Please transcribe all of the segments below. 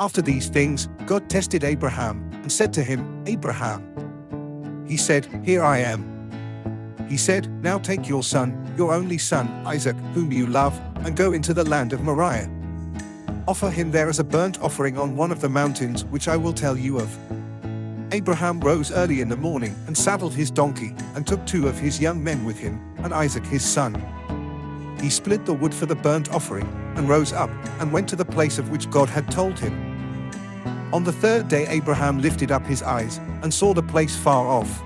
After these things, God tested Abraham and said to him, Abraham. He said, Here I am. He said, Now take your son, your only son, Isaac, whom you love, and go into the land of Moriah. Offer him there as a burnt offering on one of the mountains which I will tell you of. Abraham rose early in the morning and saddled his donkey, and took 2 of his young men with him, and Isaac his son. He split the wood for the burnt offering, and rose up, and went to the place of which God had told him. On the 3rd day Abraham lifted up his eyes, and saw the place far off.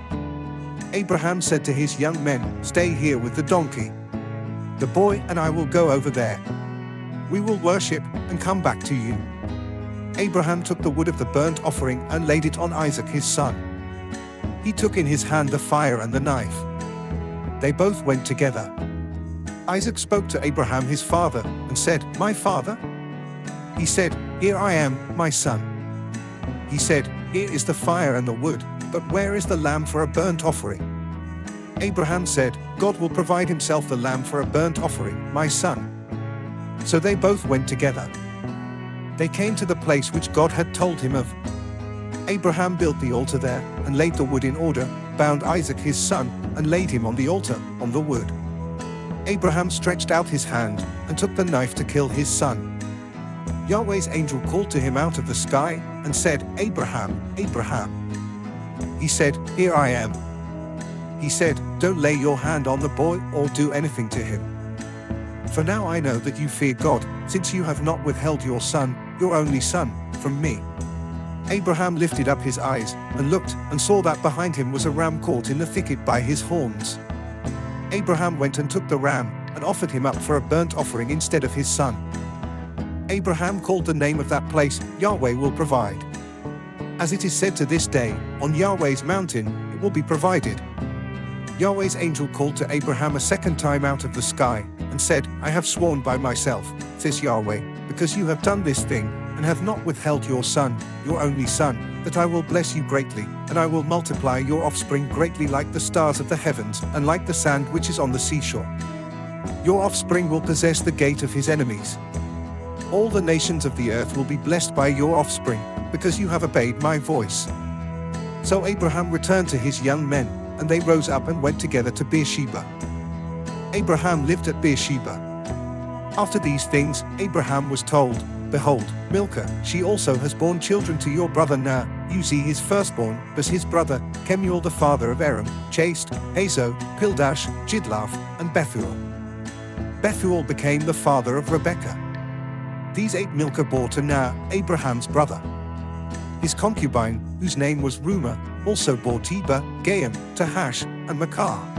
Abraham said to his young men, Stay here with the donkey. The boy and I will go over there. We will worship, and come back to you. Abraham took the wood of the burnt offering and laid it on Isaac his son. He took in his hand the fire and the knife. They both went together. Isaac spoke to Abraham his father, and said, My father? He said, Here I am, my son. He said, Here is the fire and the wood, but where is the lamb for a burnt offering? Abraham said, God will provide himself the lamb for a burnt offering, my son. So they both went together. They came to the place which God had told him of. Abraham built the altar there, and laid the wood in order, bound Isaac his son, and laid him on the altar, on the wood. Abraham stretched out his hand, and took the knife to kill his son. Yahweh's angel called to him out of the sky, and said, Abraham, Abraham. He said, Here I am. He said, Don't lay your hand on the boy, or do anything to him. For now I know that you fear God, since you have not withheld your son, your only son, from me. Abraham lifted up his eyes, and looked, and saw that behind him was a ram caught in the thicket by his horns. Abraham went and took the ram, and offered him up for a burnt offering instead of his son. Abraham called the name of that place, Yahweh will provide. As it is said to this day, on Yahweh's mountain, it will be provided. Yahweh's angel called to Abraham a second time out of the sky, and said, I have sworn by myself, says Yahweh, because you have done this thing, and have not withheld your son, your only son, that I will bless you greatly, and I will multiply your offspring greatly like the stars of the heavens, and like the sand which is on the seashore. Your offspring will possess the gate of his enemies. All the nations of the earth will be blessed by your offspring, because you have obeyed my voice. So Abraham returned to his young men, and they rose up and went together to Beersheba. Abraham lived at Beersheba. After these things, Abraham was told, Behold, Milcah, she also has borne children to your brother Nah, Uzi his firstborn, was his brother, Kemuel the father of Aram, Chased, Hazo, Pildash, Jidlaph, and Bethuel. Bethuel became the father of Rebekah. These 8 Milcah bore to Nah, Abraham's brother. His concubine, whose name was Reumah, also bore Tebah, Gaim, Tahash, and Makah.